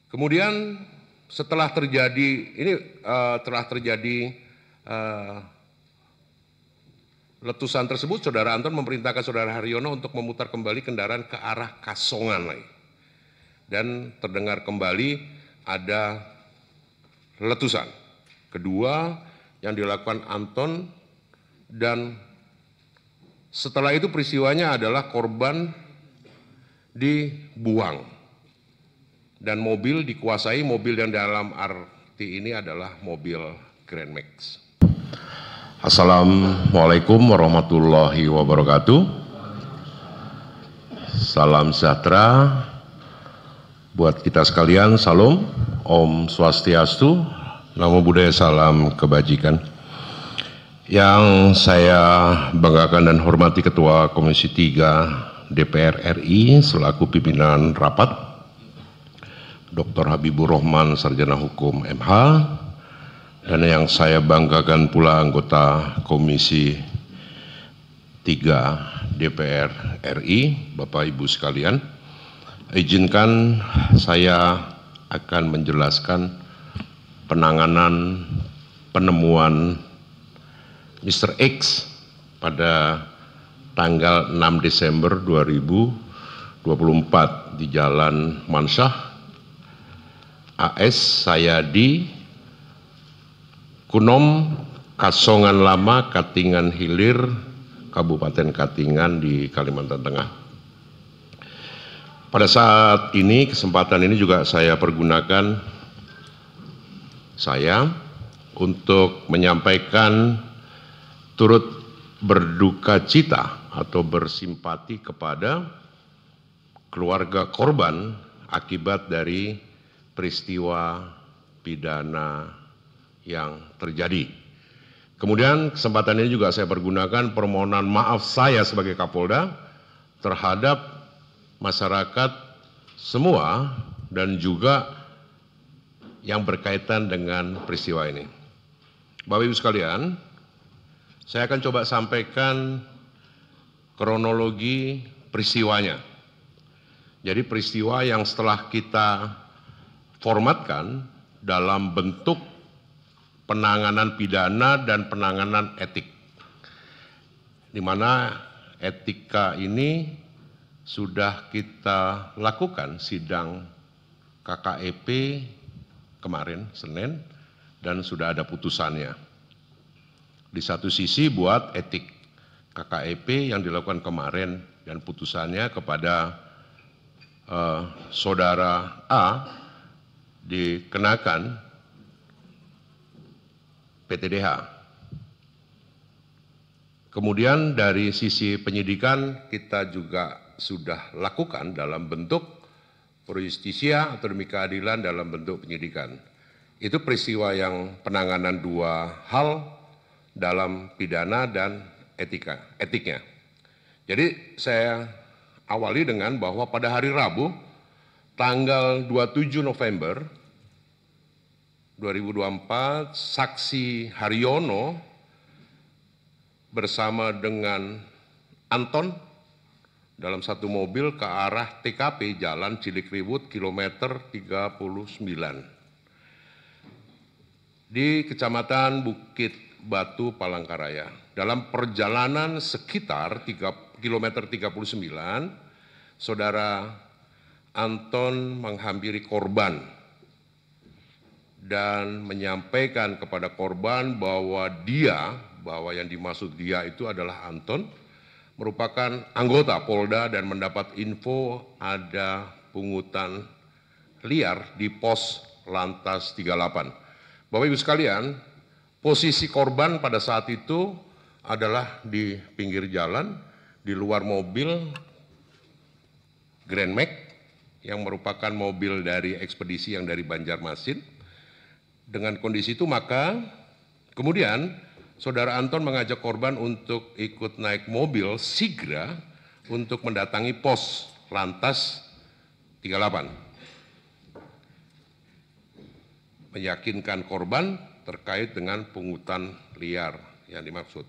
Kemudian setelah terjadi letusan tersebut, Saudara Anton memerintahkan Saudara Haryono untuk memutar kembali kendaraan ke arah Kasongan lagi. Dan terdengar kembali ada letusan. Kedua yang dilakukan Anton, dan setelah itu peristiwanya adalah korban dibuang. Dan mobil dikuasai, mobil yang dalam arti ini adalah mobil Grand Max. Assalamualaikum warahmatullahi wabarakatuh. Salam sejahtera buat kita sekalian. Salam, Om Swastiastu, Namo Buddhaya, salam kebajikan. Yang saya banggakan dan hormati Ketua Komisi 3 DPR RI selaku pimpinan rapat, Dr. Habibur Rahman, Sarjana Hukum MH, dan yang saya banggakan pula anggota Komisi 3 DPR RI, Bapak Ibu sekalian. Izinkan saya akan menjelaskan penanganan penemuan Mr. X pada tanggal 6 Desember 2024 di Jalan Mansyah AS Sayadi, Kunom, Kasongan Lama, Katingan Hilir, Kabupaten Katingan di Kalimantan Tengah. Pada saat ini, kesempatan ini juga saya pergunakan untuk menyampaikan turut berduka cita atau bersimpati kepada keluarga korban akibat dari peristiwa pidana yang terjadi. Kemudian kesempatan ini juga saya pergunakan permohonan maaf saya sebagai Kapolda terhadap masyarakat semua dan juga yang berkaitan dengan peristiwa ini. Bapak Ibu sekalian, saya akan coba sampaikan kronologi peristiwanya. Jadi peristiwa yang setelah kita formatkan dalam bentuk penanganan pidana dan penanganan etik, di mana etika ini sudah kita lakukan sidang KKEP kemarin Senin dan sudah ada putusannya. Di satu sisi buat etik KKEP yang dilakukan kemarin dan putusannya kepada Saudara A dikenakan PTDH. Kemudian dari sisi penyidikan kita juga sudah lakukan dalam bentuk pro justisia atau demi keadilan dalam bentuk penyidikan. Itu peristiwa yang penanganan dua hal dalam pidana dan etiknya. Jadi saya awali dengan bahwa pada hari Rabu tanggal 27 November 2024 saksi Haryono bersama dengan Anton dalam satu mobil ke arah TKP Jalan Cilikriwut kilometer 39 di Kecamatan Bukit Batu, Palangkaraya. Dalam perjalanan sekitar kilometer 39, Saudara Anton menghampiri korban dan menyampaikan kepada korban bahwa yang dimaksud dia itu adalah Anton, merupakan anggota Polda dan mendapat info ada pungutan liar di pos Lantas 38. Bapak Ibu sekalian, posisi korban pada saat itu adalah di pinggir jalan, di luar mobil Grand Max yang merupakan mobil dari ekspedisi yang dari Banjarmasin. Dengan kondisi itu maka kemudian Saudara Anton mengajak korban untuk ikut naik mobil Sigra untuk mendatangi pos Lantas 38. Meyakinkan korban terkait dengan pungutan liar yang dimaksud.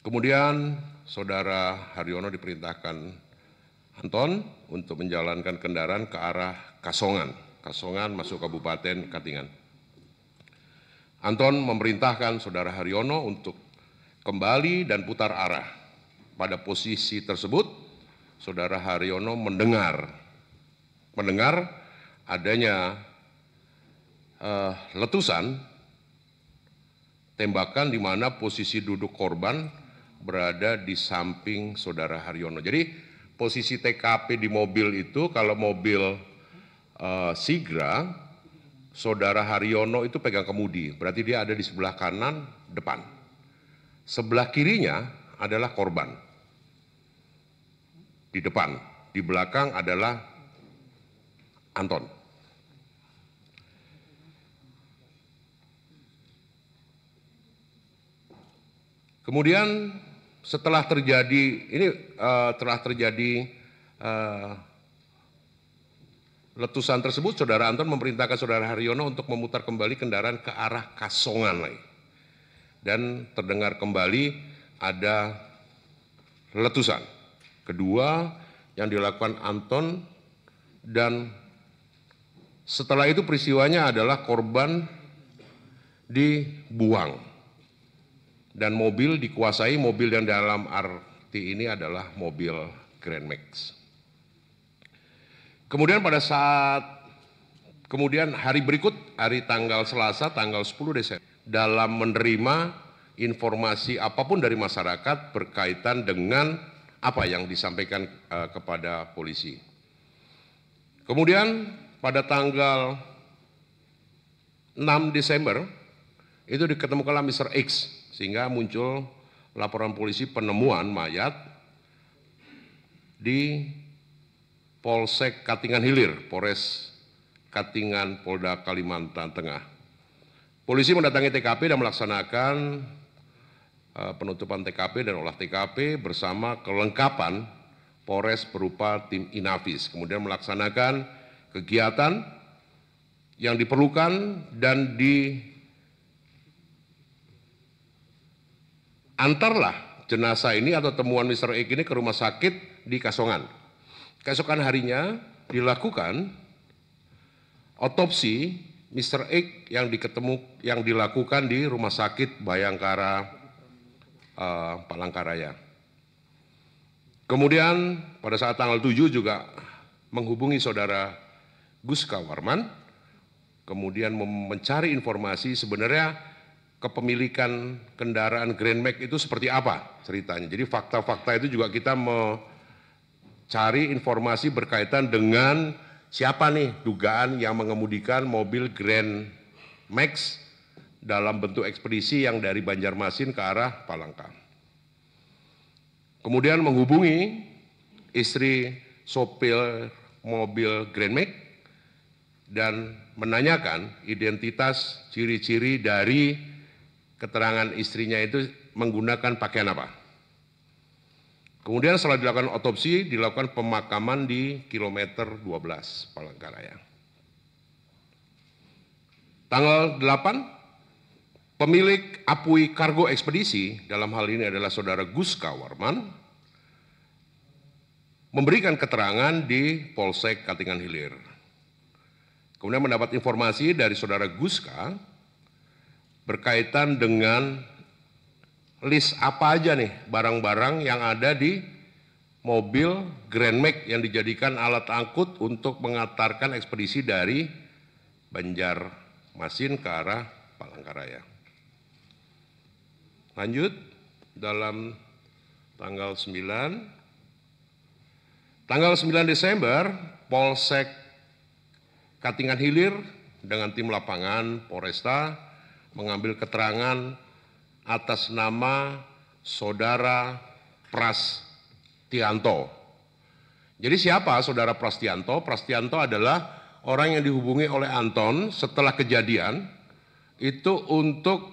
Kemudian Saudara Haryono diperintahkan Anton untuk menjalankan kendaraan ke arah Kasongan. Kasongan masuk Kabupaten Katingan. Anton memerintahkan Saudara Haryono untuk kembali dan putar arah. Pada posisi tersebut, Saudara Haryono mendengar adanya letusan tembakan di mana posisi duduk korban berada di samping Saudara Haryono. Jadi posisi TKP di mobil itu, kalau mobil Sigra, Saudara Haryono itu pegang kemudi, berarti dia ada di sebelah kanan depan. Sebelah kirinya adalah korban. Di depan, di belakang adalah Anton. Kemudian setelah terjadi letusan tersebut, Saudara Anton memerintahkan Saudara Haryono untuk memutar kembali kendaraan ke arah Kasongan lagi. Dan terdengar kembali ada letusan kedua yang dilakukan Anton, dan setelah itu peristiwanya adalah korban dibuang dan mobil dikuasai. Mobil yang dalam arti ini adalah mobil Grand Max. Kemudian hari berikut, hari tanggal Selasa, tanggal 10 Desember, dalam menerima informasi apapun dari masyarakat berkaitan dengan apa yang disampaikan kepada polisi. Kemudian pada tanggal 6 Desember itu diketemukanlah Mr. X, sehingga muncul laporan polisi penemuan mayat di Polsek Katingan Hilir, Polres Katingan, Polda Kalimantan Tengah. Polisi mendatangi TKP dan melaksanakan penutupan TKP dan olah TKP bersama kelengkapan Polres berupa tim Inavis. Kemudian melaksanakan kegiatan yang diperlukan dan diantarlah jenazah ini atau temuan Mr. X ini ke rumah sakit di Kasongan. Keesokan harinya dilakukan otopsi Mr. X yang dilakukan di Rumah Sakit Bayangkara Palangkaraya. Kemudian pada saat tanggal 7 juga menghubungi Saudara Guska Warman, kemudian mencari informasi sebenarnya kepemilikan kendaraan Grand Max itu seperti apa ceritanya. Jadi fakta-fakta itu juga kita mencari informasi berkaitan dengan siapa nih dugaan yang mengemudikan mobil Grand Max dalam bentuk ekspedisi yang dari Banjarmasin ke arah Palangka. Kemudian menghubungi istri sopir mobil Grand Max dan menanyakan identitas ciri-ciri dari keterangan istrinya itu menggunakan pakaian apa. Kemudian setelah dilakukan otopsi, dilakukan pemakaman di kilometer 12 Palangkaraya. Tanggal 8, pemilik Apui Kargo Ekspedisi, dalam hal ini adalah Saudara Guska Warman, memberikan keterangan di Polsek Katingan Hilir. Kemudian mendapat informasi dari Saudara Guska berkaitan dengan list apa aja nih barang-barang yang ada di mobil Grand Max yang dijadikan alat angkut untuk mengantarkan ekspedisi dari Banjarmasin ke arah Palangkaraya. Lanjut, dalam tanggal 9 Desember, Polsek Katingan Hilir dengan tim lapangan Polresta mengambil keterangan atas nama Saudara Prastianto. Jadi siapa Saudara Prastianto? Prastianto adalah orang yang dihubungi oleh Anton setelah kejadian itu untuk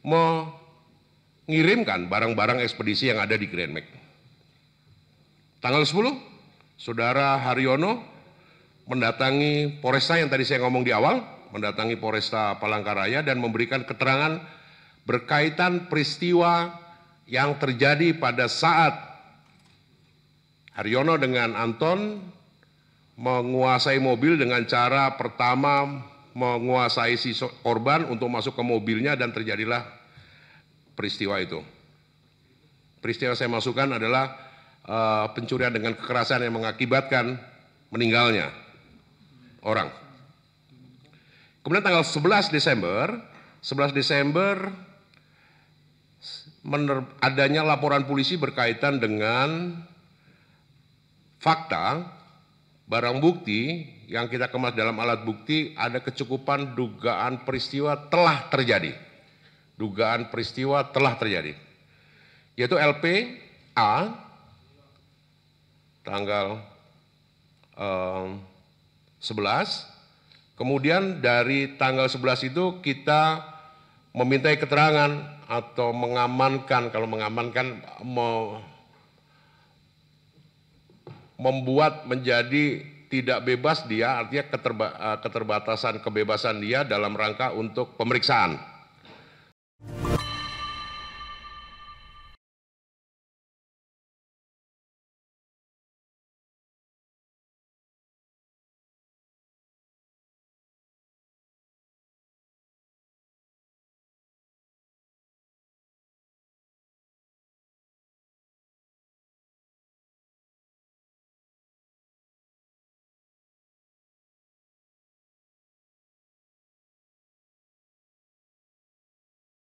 mengirimkan barang-barang ekspedisi yang ada di Grand Max. Tanggal 10, Saudara Haryono mendatangi Polresta yang tadi saya ngomong di awal, mendatangi Polresta Palangkaraya dan memberikan keterangan berkaitan peristiwa yang terjadi pada saat Haryono dengan Anton menguasai mobil dengan cara pertama menguasai si korban untuk masuk ke mobilnya dan terjadilah peristiwa itu. Peristiwa saya masukkan adalah pencurian dengan kekerasan yang mengakibatkan meninggalnya orang. Kemudian tanggal 11 Desember adanya laporan polisi berkaitan dengan fakta barang bukti yang kita kemas dalam alat bukti ada kecukupan dugaan peristiwa telah terjadi. Dugaan peristiwa telah terjadi. Yaitu LPA tanggal 11. Kemudian dari tanggal 11 itu kita memintai keterangan atau mengamankan, kalau mengamankan membuat menjadi tidak bebas dia, artinya keterbatasan kebebasan dia dalam rangka untuk pemeriksaan.